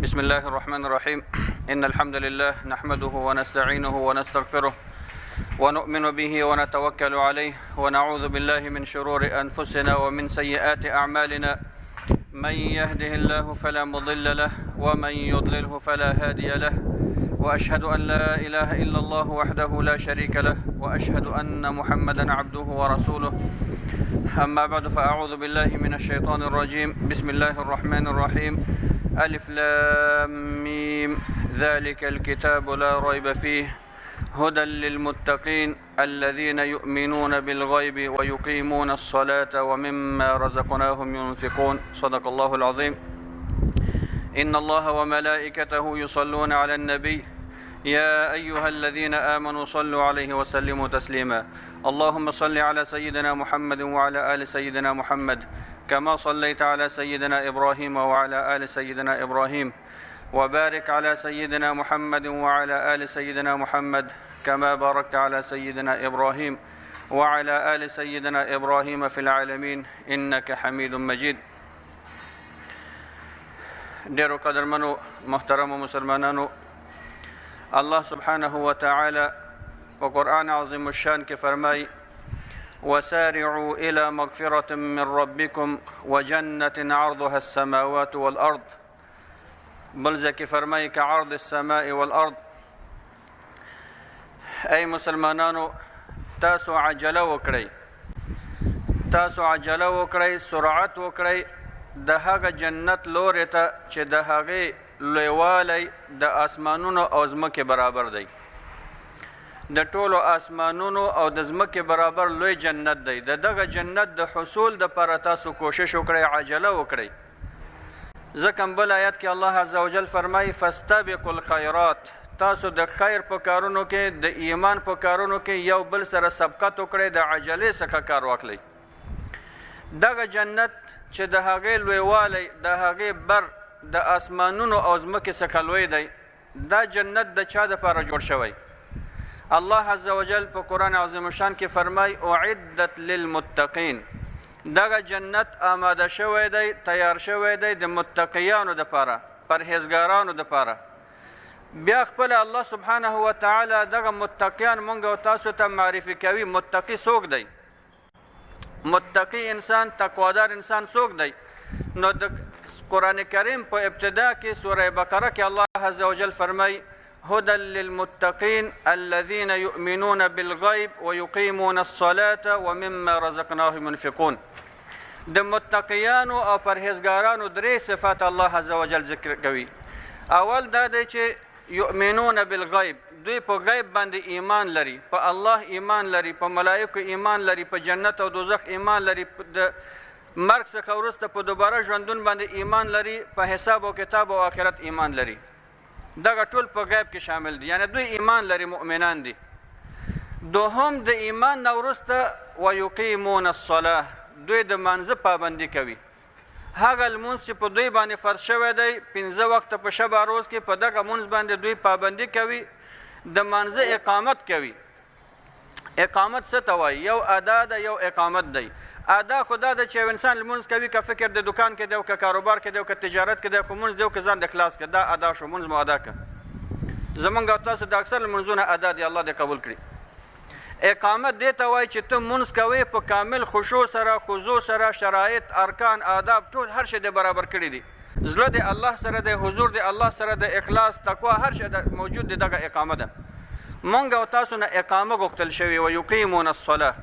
بسم الله الرحمن الرحيم إن الحمد لله نحمده ونستعينه ونستغفره ونؤمن به ونتوكل عليه ونعوذ بالله من شرور أنفسنا ومن سيئات أعمالنا من يهده الله فلا مضل له ومن يضلله فلا هادي له وأشهد أن لا إله إلا الله وحده لا شريك له وأشهد أن محمدا عبده ورسوله أما بعد فأعوذ بالله من الشيطان الرجيم بسم الله الرحمن الرحيم ألف لام ميم ذلك الكتاب لا ريب فيه هدى للمتقين الذين يؤمنون بالغيب ويقيمون الصلاة ومما رزقناهم ينفقون صدق الله العظيم إن الله وملائكته يصلون على النبي يا أيها الذين آمنوا صلوا عليه وسلموا تسليما اللهم صل على سيدنا محمد وعلى آل سيدنا محمد كما صليت على سيدنا إبراهيم وعلى آل سيدنا إبراهيم وبارك على سيدنا محمد وعلى آل سيدنا محمد كما باركت على سيدنا إبراهيم وعلى آل سيدنا إبراهيم في العالمين إنك حميد مجيد. ډیرو قدرمنو محترمو مسلمانانو، الله سبحانه وتعالى په قرآن عظیم الشان کې فرمای وسارعوا إلى مغفرة من ربكم وجنة عرضها السماوات والأرض، بل ځکه فرمای كعرض السماء والأرض. ای مسلمانانو، تاسو عجله وکړئ، سرعت وکړئ د هغه جنت لوري ته چې د هغې لویوالی د آسمانونو او ځمکې برابر دی. د ټولو آسمانونو او د ځمکې برابر لوی جنت دی. د دغه جنت د حصول دپاره تاسو کوشش وکړئ، عجله وکړئ. ځکه بل آیت کې الله عز وجل فرمایي فاستبقوا الخیرات، تاسو د خیر په کارونو کې، د ایمان په کارونو کې یو بل سره سبقت وکړئ، د عجلې څخه کار واخلئ. دغه جنت چې د هغې لویوالی، د هغې بر د آسمانونو او ځمکې څخه لوی دی، دا جنت د چا دپاره جوړ شوی؟ الله عز وجل په قرآن عظیم الشان کې فرمای اعدت للمتقین، دغه جنت آماده شوی دی، تیار شوی دی د متقیانو دپاره، پرهیزګارانو دپاره. بیا خپل الله سبحانه وتعالی دغه متقیان مونږ او تاسو ته معرفي کوي. متقی څوک دی؟ متقی انسان، تقوادار انسان څوک دی؟ نو د قرآن کریم په ابتدا کې سوره بقره کې الله عز وجل فرمای هدى للمتقين الذين يؤمنون بالغيب ويقيمون الصلاة ومما رزقناهم ينفقون. د متقیانو او پرهیزګارانو درې صفات الله عز وجل ذکر کوي. اول دا دی چې یؤمنون بالغیب، دوی په غیب باندې ایمان لري، په الله ایمان لري، په ملائکو ایمان لري، په جنت او دوزخ ایمان لري، د مرګ څخه وروسته په دوباره ژوندون باندې ایمان لري، په حساب او کتاب او آخرت ایمان لري. دغه ټول په غیب کې شامل دي، یعنی دوی ایمان لري، مؤمنان دي. دوهم د ایمان نه وروسته ویقیمون الصلاه، دوی د مانځه پابندي کوي. هغه لمونځ چې په دوی باندې فرض شوی دی 15 وخته په شبه روز کې، په دغه مونځ باندې دوی پابندي کوي، د مانځه اقامت کوي. اقامت څه ته وایي؟ یو ادا ده، یو اقامت دی. ادا خدا ده چې انسان لمونځ کوي، که فکر د دکان کې دی او که کاروبار کې دی او که تجارت کې دی، خو مونځ دی او که ځان د خلاص کې، دا ادا شو، مونځ مو ادا که. زمونږ او تاسو د اکثر لمونځونه ادا دي، الله دې قبول کړي. اقامت دې ته وایي چې ته مونځ کوې په کامل خشوع سره، خضوع سره، شرایط، ارکان، آداب، ټول هر شی دې برابر کړي دي. زړه دې الله سره دی، حضور دې الله سره دی، اخلاص، تقوا، هر شی موجود دی. دغه اقامه ده. مونږ او تاسو نه اقامه غوښتل شوې و یقیمون الصلاه.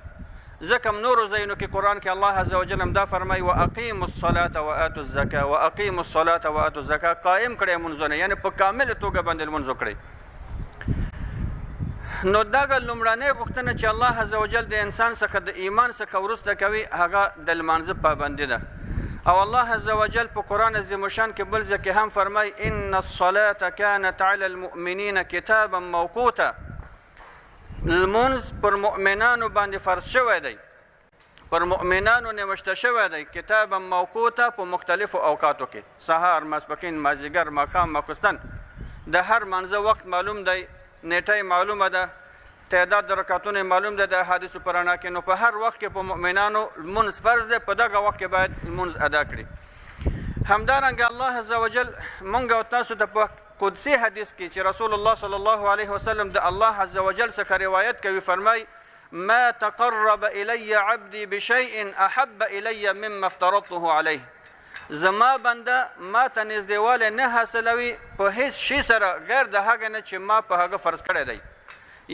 ځکه نورو ځایونو کې قرآن کې الله عز وجل هم دا فرمایي واقیموا الصلاه واتوا الزکاه، واقیموا الصلاه واتوا الزکاه، قائم کړئ مونځونه، یعنی په کامله توګه باندې لمونځ وکړئ. نو دغه لومړنۍ غوښتنه چې الله عز وجل د انسان څخه د ایمان څخه وروسته کوي، هغه د لمانځه پابندي ده. او الله عز وجل په قرآن عظیم الشان کې بل ځای کې هم فرمای ان الصلاه كانت على المؤمنین کتابا موقوتا، لمونځ پر مؤمنانو باندې فرض شوی دی، پر مؤمنانو نوشته شوی دی، کتابا موقوتا، په مختلفو اوقاتو کې، سهار، ماسپښین، مازدیګر، ماښام، ماخوستن، د هر منځه وخت معلوم دی، نیټه معلومه ده، تعداد د رکعتونو معلوم ده د احادیثو په رڼا کې. نو په هر وخت کې په مؤمنانو لمونځ فرض دی، په دغه وخت کې باید لمونځ ادا کړي. همدارنګه الله عز وجل مونږ او تاسو ته په قدسی حدیث کې چې رسول الله صلی الله علیه وسلم د الله عز وجل څخه روایت کوي فرمای ما تقرب الی عبدی بشیء احب الی مما افترضته علیه زما بنده ما ته نږدېوالی نه حاصلوي په هیڅ شي سره غیر د هغه نه چې ما په هغه فرض کړی دی.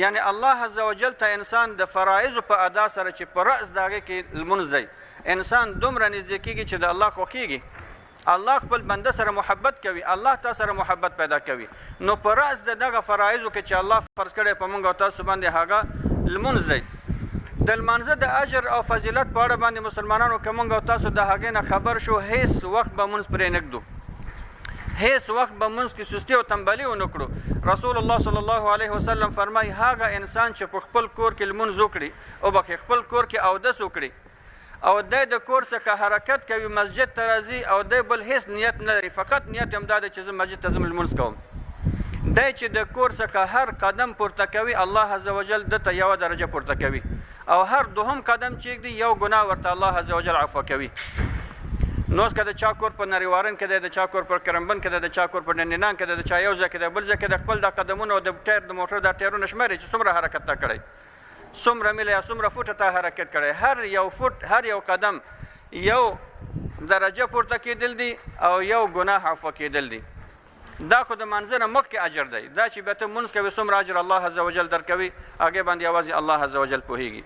یعنی الله عز وجل ته انسان د فرایضو په ادا سره چې په رأس د هغې کې لمونځ دی انسان دومره نږدې کېږي چې د الله خوښېږي. الله خپل بنده سره محبت کوي، الله تا سره محبت پیدا کوي. نو په رأس د دغه فرایضو کې چې الله فرض کړی په موږ او تاسو باندې هغه لمونځ دی. د لمانځه د اجر او فضیلت په اړه باندې مسلمانانو که موږ او تاسو د هغې نه خبر شو هیڅ وخت به مونځ پرې نه ږدو، هیڅ وخت به مونځ کې سستي او تنبلي ونه کړو. رسول الله صلی الله علیه وسلم فرمایي هغه انسان چې په خپل کور کې لمونځ وکړي او بخې خپل کور کې اودس وکړي او دی د کور څخه حرکت کوي مسجد ته راځي او دی بل هیڅ نیت نه لري، فقط نیت هم دا دی چې زه مسجد ته ځم لمونځ کوم، دی چې د کور څخه هر قدم پورته کوي الله عز وجل دته یوه درجه پورته کوي او هر دوهم قدم چې ږدي یو ګناه ورته الله عز وجل عفو کوي. نو اوس که د چا کور په نریوارن کې دی، د چا کور په کرمبن کې دی، د چا کور په ډنډینان کې دی، د چا یو ځای کې دی بل ځای کې د خپل د قدمونو او د ټایر د موټر دا ټایرونه شمېري چې څومره حرکت تا کړی، څومره میله یا څومره فوټه تا حرکت کړی، هر یو فوټ هر یو قدم یو درجه پورته کېدل دي او یو ګناه عفو کېدل دي. دا خو د منځه نه مخکې اجر دی، دا چې بیا ته مونځ کوې څومره اجر الله عز وجل درکوي هغې باندې یوازې الله عز وجل پوهېږي.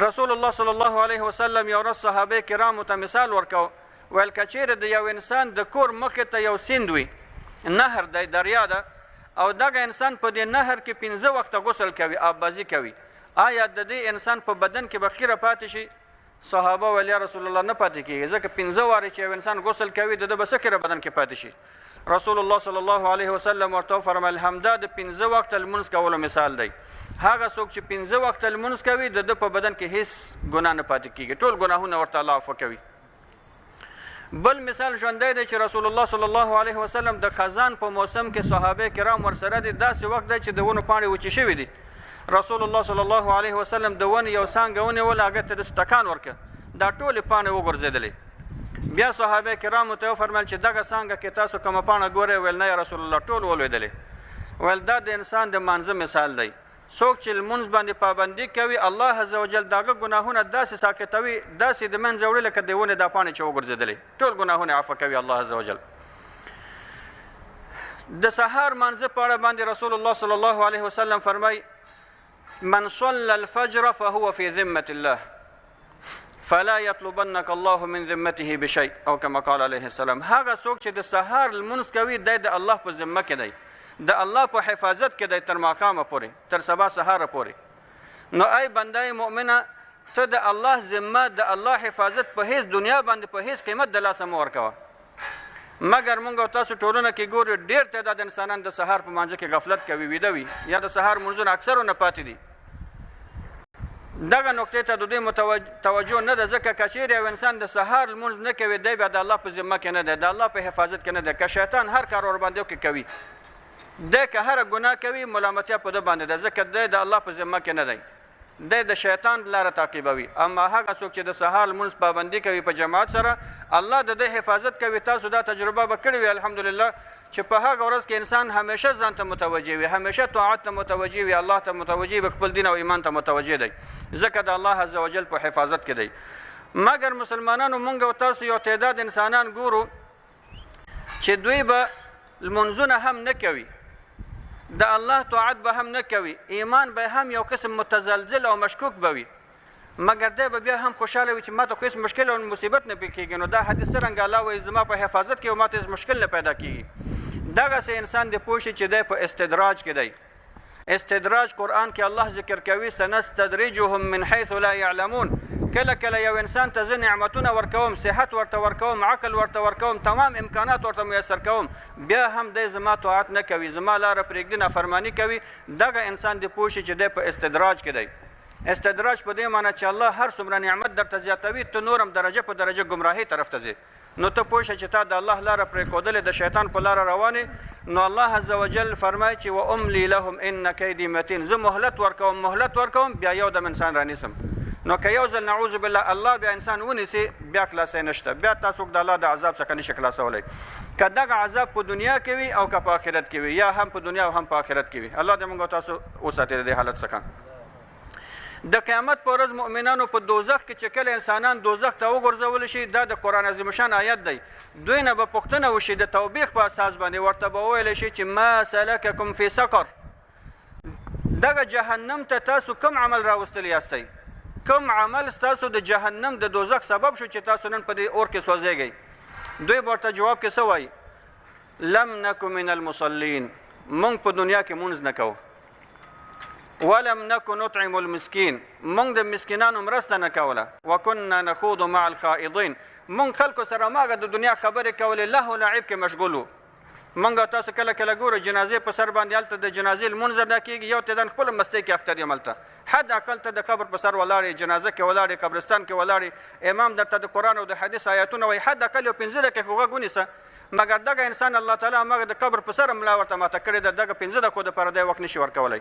رسول الله صلی الله علیه وسلم یو ورځ صحابه کرامو ته مثال ورکو، ویل که چیرې د یو انسان د کور مخې ته یو سیند وي، نهر دی، دریا ده، او دغه انسان په دې نهر کې 15 وخته غسل کوي، آبازي کوي، آیا د دې انسان په بدن کې به خیره پاتې شي؟ صحابه ویل یا رسول الله نه پاتې کېږي، ځکه 15 وارې چې یو انسان غسل کوي د ده به څه خیره بدن کې پاتې شي؟ رسول الله صلی الله علیه وسلم ورته وفرمیل همدا د 15 وخته لمونځ کولو مثال دی. هغه څوک چې 15 وخته لمونځ کوي د ده په بدن کې هیڅ ګناه نه پاتې کېږي، ټول ګناهونه ورته الله عفو کوي. بل مثال ژوندی دی چې رسول الله صلی الله علیه وسلم د خزان په موسم کې صحابه کرام ورسره دي، داسې وخت دی چې د ونو پاڼې وچې شوي دي. رسول الله صلی الله علیه وسلم د ونې یو څانګه ونیوله، هغه ته د ټکان ورکړه، دا ټولې پاڼې وغورځېدلې. بیا صحابه کرامو ته وفرمیل چې دغه څانګه کې تاسو کومه پاڼه ګورئ؟ ویل نه یا رسول الله ټول ولوېدلې. ویل دا د انسان د مانځه مثال دی، څوک چې لمونځ باندې پابندي کوي الله عز وجل دغه ګناهونه داسې ساقطوي، داسې د منځه وړي لکه د ونې دا پاڼې چې وغورځېدلې، ټول ګناهونه عفو کوي الله عز وجل. د سهار مانځه په اړه باندې رسول الله صلی الله علیه وسلم فرمای من صلى الفجر فهو في ذمة الله فلا يطلبنك الله من ذمته بشيء او كما قال عليه السلام. هغه څوک چې د سهار لمونځ کوي دی د الله په ذمه کې دی، د الله په حفاظت کې دی تر ماښامه پورې، تر سبا سهاره پورې. نو ای بنده مؤمنه ته د الله ذمه د الله حفاظت په هیڅ دنیا باندې په هیڅ قیمت د لاسه مه ورکوه. مګر مونږ او تاسو ټولنه کې ګورو ډېر تعداد انسانان د سهار په مانځه کې غفلت کوي، ویده وي، یا د سهار لمونځونه اکثرو نه پاتې دي. دغه نقطې ته د دوی توجه نه ده، ځکه که چیرې یو انسان د سهار لمونځ نه کوي دی بیا د الله په ذمه کې نه دی، د الله په حفاظت کې نه دی. که شیطان هر کار ورباندې وکړي کوي، دی که هره ګناه کوي ملامتیا په ده باندې ده، ځکه دی د الله په ذمه کې نه دی، دی د شیطان لاره تعقیبوي. اما هغه څوک چې د سهار لمونځ پابندي کوي په جماعت سره الله د دې حفاظت کوي. تاسو دا تجربه به کړې وي الحمدلله چې په هغه ورځ کې انسان همیشه ځان ته متوجه وي، همیشه طاعت ته متوجه وي، الله ته متوجه وي، خپل دین او ایمان ته متوجه دی، ځکه د الله عز وجل په حفاظت کې دی. مګر مسلمانانو مونږ او تاسو یو تعداد انسانان ګورو چې دوی به لمونځونه هم نه کوي، د الله طاعت به هم نه کوي، ایمان به هم یو قسم متزلزل او مشکوک به وي، مګر دی به بیا هم خوشحاله وي چې ما ته خو هېڅ مشکل او مصیبت نه پیښېږي. نو دا حدیث څرنګه الله وایي زما په حفاظت کې او ما ته هېڅ مشکل نه پیدا کېږي. دغسې انسان د پوه شي چې دی په استدراج کې دی. استدراج قرآن کې الله ذکر کوي سنستدرجهم من حیث لا یعلمون. کله کله یو انسان ته زه نعمتونه ورکوم، صحت ورته ورکوم، عقل ورته ورکوم، تمام امکانات ورته میسر کوم، بیا هم دی زما طاعت نه کوي، زما لاره پرېږدي، نافرماني کوي. دغه انسان د پوه شي چې دی په استدراج کې دی. استدراج په دې معنی چې الله هر څومره نعمت درته زیاتوي ته نور هم درجه په درجه ګمراهۍ طرف ته ځې. نو ته پوه شه چې تا د الله لاره پرېښودلې، د شیطان په لاره روانې. نو الله عز وجل فرمایي چې واملی لهم ان کیدی متین، زه مهلت ورکوم بیا یو دم انسان رانیسم. نو که یو ځل نعوذ بالله الله بیا انسان ونیسي بیا خلاصی نشته، بیا تاسو د الله د عذاب څخه نشي خلاصولی. که دغه عذاب په دنیا کې وي او که په آخرت کې وي، یا هم په دنیا او هم په آخرت کې وي. الله دې موږ تاسو وساتي د دې حالت څخه. د قیامت په ورځ مؤمنانو په دوزخ کې چې کله انسانان دوزخ ته وغورځول شي، دا د قرآن عظیم شان آیت دی. دوی نه به پوښتنه وشي د توبیخ په اساس باندې، ورته به وویلی شي چې ما سلککم فی سقر، دغه جهنم ته تاسو کوم عمل راوستلی یاستئ؟ کوم عمل ستاسو د جهنم د دوزخ سبب شو چې تاسو نن په دې اور کې سوځېږئ؟ دوی به ورته جواب کې څه وایي؟ لم نکو من المصلین، موږ په دنیا کې مونځ نه کوو. ولم نکو نطعم المسکین، موږ د مسکینانو مرسته نه کوله. وکنا نخوض مع الخائضین، موږ خلکو سره ماغه د دنیا خبرې کولې، له و لعب کې مشغول وو. موږ تاسو کله کله ګورو جنازې په سر باندې هلته د جنازې لمونځ ادا کېږي، یو تدن خپله مستۍ کې افتر یم هلته، حد اقل ته د قبر په سر ولاړې، جنازه کې ولاړې، قبرستان کې ولاړې، امام درته د قرآن او د حدیث آیاتونه وایي، حد اقل یو 15 دقیقې خو غوږ ونیسه. مګر دغه انسان الله تعالی هماغه د قبر په سر ملا ورته ماته کړې ده، دغه 15 دقیقو دپاره دی وخت نشي ورکولی.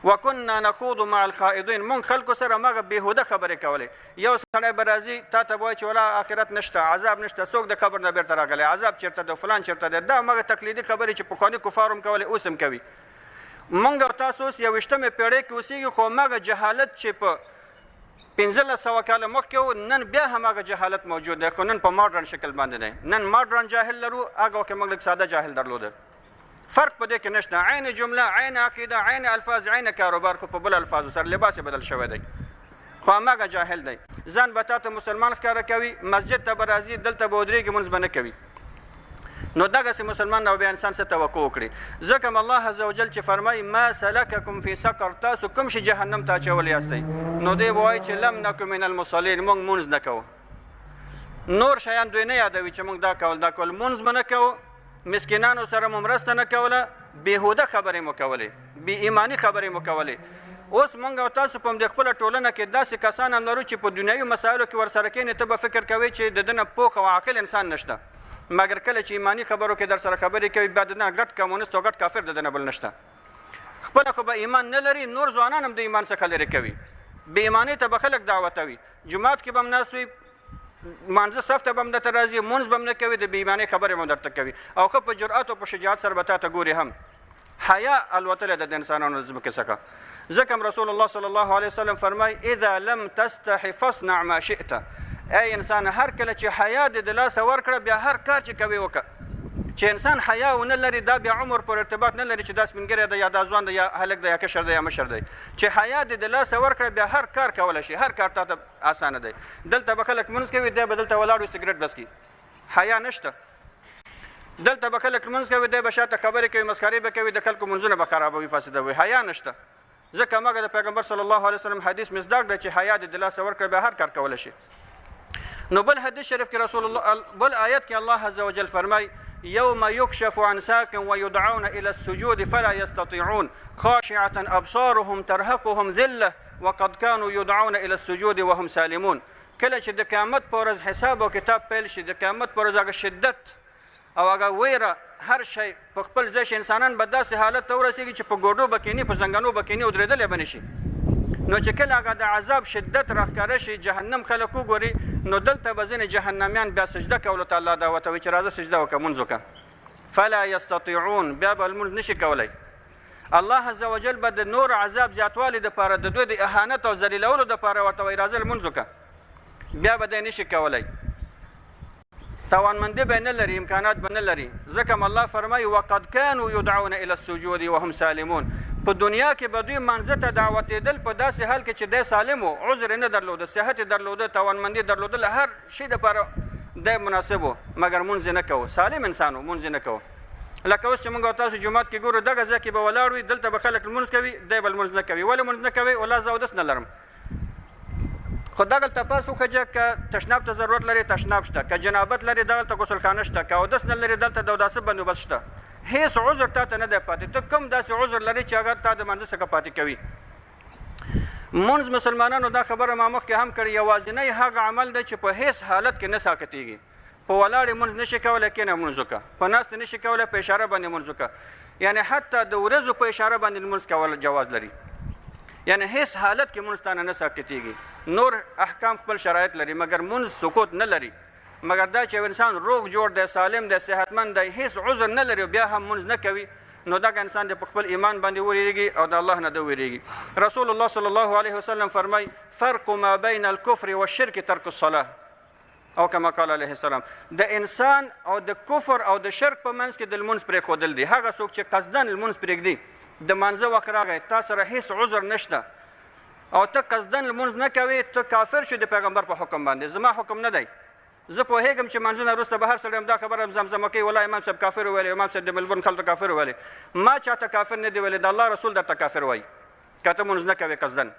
وکنا نخوض مع الخائضین، مونږ خلکو سره ماغه بېهوده خبرې کولې. یو سړی به راځي تا ته به وایي چې ولا آخرت نشته، عذاب نشته، څوک د قبر نه بیرته راغلی، عذاب چېرته ده، فلان چېرته دی. دا هماغه تقلیدي خبرې چې پخواني کفار هم کولې، اوس هم کوي. مونږ او تاسو اوس 21مې پېړۍ کې اوسېږي، خو هماغه جهالت چې په 1500 کاله مخکې و، نن بیا هماغه جهالت موجود دی، خو نن په ماډرن شکل باندې دی. نن ماډرن جاهل لرو، هغه وخت موږ لږ ساده جاهل درلوده. فرق په دې کې نشته، عین جمله، عین عقیده، عین الفاظ، عین کاروبار، خو په بل الفاظو سره لباس یې بدل شوی دی، خو هماغه جاهل دی. ځان به تا ته مسلمان ښکاره کوي، مسجد ته به راځي، دلته به ودرېږي، مونځ به نه کوي. نو دغسې مسلمان نه بیا انسان څه توقع وکړي. ځکه الله عز وجل چې فرمایي ما سلککم فی سقر، تاسو کوم شي جهنم ته اچولی یاستئ؟ نو دی به وایي چې لم نکو من المصلین، موږ مونځ نه کوو. نور شیان دوی نه یادوي چې موږ دا کول دا کول، مونځ به نه کوو، مسکینانو سره مو مرسته نه کوله، بېهوده خبرې مو کولې، بې ایماني خبرې مو کولې. اوس موږ او تاسو په همدې خپله ټولنه کې داسې کسان هم لرو چې په دنیوي مسایلو کې ورسره کښېنې، ته به فکر کوې چې د ده نه پوخ او عاقل انسان نشته. مګر کله چې ایماني خبرو کې در سره خبرې کوي، بیا د نه ګډ کمونست او ګډ کافر د ده نه بل نشته. خپله خو به ایمان نه لري، نور ځوانان هم د ایمان څخه لرې کوي. بې ایمانۍ ته به خلک دعوتوي، جومات کې به هم ناست وي، مانځه صف ته به هم درته راځي، مونځ به هم نه کوي، د بې ایمانۍ خبرې به هم درته کوي، او ښه په جرأت او په شجاعت سره به تا ته ګوري هم. حیا الوتلی ده د انسانانو د ځمکې څخه. ځکه هم رسول الله صلی الله علیه وسلم فرمایي اذا لم تستحي فاصنع ما شئت. ای انسان، هر کله چې حیا دې د لاسه ورکړه، بیا هر کار چې کوي وکړه. چې انسان حیا ونه لري، دا بیا عمر پر ارتباط نه لري چې دا سپینګری ده یا دا ځوان ده یا هلک ده یا کشر ده یا مشر دی. چې حیا دې د لاسه ورکړه، بیا هر کار کولی شي، هر کار تا ته اسانه دی. دلته به خلک لمونځ کوي، دی به دلته ولاړ وي سګرټ بس کي، حیا نشته. دلته به خلک لمونځ کوي، دی به شاته خبرې کوي، مسخرې به کوي، د خلکو منځونه به خرابوي، فاسدوي، حیا نشته. ځکه هماغه د پیغمبر صلی الله علیه وسلم حدیث مصداق دی چې حیا دې د لاسه ورکړه، بیا هر کار کولی شي. نو بل حدیث شریف کې رسول الله، بل آیت کې الله عز وجل فرمای یوم یکشف عن ساق ویدعون الى السجود فلا یستطیعون خاشعة ابصارهم ترهقهم ذله وقد كانوا يدعون الى السجود وهم سالمون. کله چې د قیامت په ورځ حساب او کتاب پیل شي، د قیامت په ورځ هغه شدت او هغه ویره، هر شی په خپل ځای شي، انسانان به داسې حالت ته ورسېږي چې په ګوډو به کیني، په زنګنو به کیني، ودرېدلی به نه شي. نو چې کله هغه د عذاب شدت راښکاره شي، جهنم خلک وګوري، نو دلته به ځینې جهنمیان بیا سجده کولو ته الله دعوت وایي چې راځه سجده وکړه، مونځ وکړه. فلا یستطیعون، بیا به لمونځ نشي کولی. الله عز وجل به د نور عذاب زیاتوالي دپاره، د دوی د اهانت او ذلیلولو دپاره ورته وایي راځه لمونځ وکړه، بیا به دی نشي کولی. توانمندي به نه لري، امکانات به نه لري. ځکه هم الله فرمایي وقد كانوا يدعون الى السجود وهم سالمون. په دنیا کې به دوی منځه ته دعوتېدل په داسې حال کې چې دی سالم و، عذر یې نه درلوده، صحت یې درلوده، توانمندي درلودله، هر شي دپاره دی مناسب و، مګر مونځ یې نه کوو، سالم انسان و، مونځ یې نه کوو. لکه اوس چې موږ او تاسو جومات کې ګورو، دغه ځای کې به ولاړ وي، دلته به خلک لمونځ کوي، دی به لمونځ نه کوي. ولې لمونځ نه کوي؟ والله زه اودس نه لرم. خو دغلته تاسو وښجه، که تشناب ته ضرورت لري تشناب شته، که جنابت لري دغلته غسلخانه شته، که اودس نه لري دلته د اوداسه بندوبست شته. هیڅ عذر تا ته نه دی پاتې. ته کوم داسې عذر لري چې هغه تا د منځه څخه پاتې کوي؟ مونځ مسلمانانو دا خبره ما مخکې هم کړې، یوازینی هغه عمل دی چې په هیڅ حالت کې نه ساکتېږي. په ولاړې مونځ نشي کولی، کېنه مونځ وکړه. په ناستې نشي کولی، په اشاره باندې مونځ وکړه. یعنې حتی د ورځو په اشاره باندې لمونځ کول جواز لري. یعنې هیڅ حالت کې مونځ تانه نه ساکتېږي. نور احکام خپل شرایط لري مګر مونځ سکوت نه لري مګر دا چې انسان روغ جوړ دی سالم دی صحتمند دی هیڅ عذر نه لري بیا هم مونځ نه کوي نو دغه انسان د خپل ایمان باندې وریږي او د الله نه وریږي رسول الله صلی الله علیه وسلم فرمای فرق ما بین الكفر والشرك ترک الصلاه او کما قال علیه السلام د انسان او د کفر او د شرک په منځ کې د لمونځ پرېښودل دي هغه څوک چې قصدن لمونځ پرېږدي د مانځه وخت راغی تا سره هیڅ عذر نشته او ته قصدن لمونځ نه کوې ته کافر شو د پیغمبر په حکم باندې زما حکم نه دی زه پوهېږم چې منځونه وروسته به هر سړی همدا خبره زمزمه کوي والله امام صاحب کافر ویلی امام صاحب د ملبورن خلکو کافر ویلی ما چاته کافر نه دی ویلی د الله رسول درته کافر وایي که ته مونځ نه کوې قصدن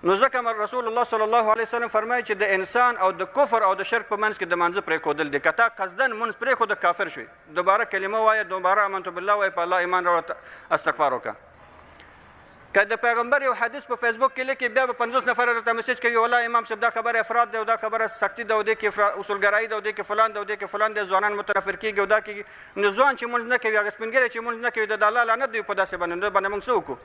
نو ځکه رسول الله صلی الله علیه وسلم فرمایي چې د انسان او د کفر او د شرک په منځ کې د مانځه پرېښودل دي که تا قصدن مونځ پرېښوده کافر شوي دوباره کلمه وایه دوباره امنت بالله وایه په الله ایمان راوړه استغفار وکړه که د پیغمبر یو حدیث په فیسبوک کې لیکي بیا به 50 نفر درته میسیج کوي والله امام صاحب دا خبره افراط دی او دا خبره سختي ده او دې کې اصولګرایي ده او دې کې فلان ده او دې کې فلان دی ځوانان متنفر کېږي او دا کېږي نو ځوان چې مونځ نه کوي هغه سپین ږیری چې مونځ نه کوي د الله لعنت دی په داسې باندې موږ څه وکړو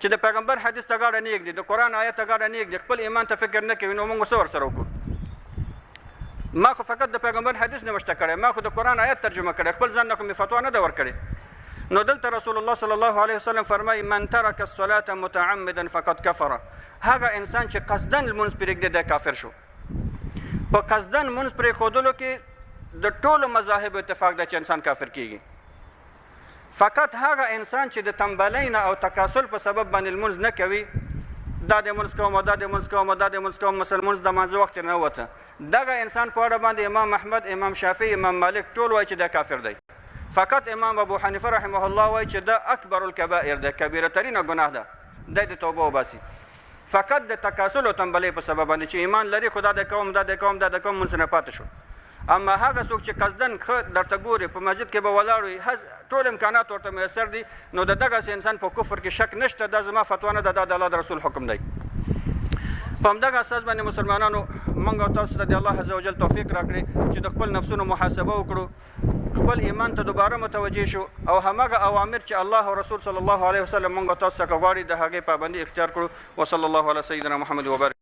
چې د پیغمبر حدیث ته غاړه نه ایږدي د قرآن آیت ته غاړه نه ایږدي خپل ایمان ته فکر نه کوي نو موږ څه ورسره وکړو ما خو فقط د پیغمبر حدیث نه مشته کړی ما خو د قرآن آیت ترجمه کړی خپل ځان نه خو مې فتوا نه ده ورکړې نو دلته رسول الله صلی الله علیه وسلم فرمایي من ترک الصلاة متعمدا فقد کفر هغه انسان چې قصدن لمونځ پرېږدي دی کافر شو په قصدن لمونځ پرېښودلو کې د ټولو مذاهبو اتفاق ده چې انسان کافر کیږي فقط هغه انسان چې د تنبلۍ نه او تکاسل په سبب باندې لمونځ نه کوي دا د لمونځ کوم او دا د لمونځ کوم او دا د لمونځ کوم مثلا لمونځ د مانځه وخت نه وته دغه انسان په اړه باندې امام احمد امام شافعي امام مالک ټول وایي چې دا کافر دی فقط امام ابو حنیفه رحمه الله وایي چې دا اکبر الکبائر ده کبیره ترینه ګناه ده د توبه وباسي فقط د تکاسل او تنبلۍ په سبب باندې چې ایمان لري خدا د کوم دا د کوم دا د کوم مونځ نه پاتې شو اما هغه څوک چې قصدن درته ګوري په مسجد کې به ولاړ وي ټول امکانات ورته میسر دي نو د دغسې انسان په کفر کې شک نشته دا زما فتوا نه ده دا د الله د رسول حکم دی په همدغه اساس باندې مسلمانانو موږ او تاسو ته د الله عز وجل توفیق راکړي چې د خپل نفسونو محاسبه وکړو خپل ایمان ته دوباره متوجه شو او همغه اوامر چې الله او رسول صلی الله علیه وسلم موږ او تاسو څخه غواړي د هغې پابندي اختیار کړو وصلی الله علی سیدنا محمد وبارک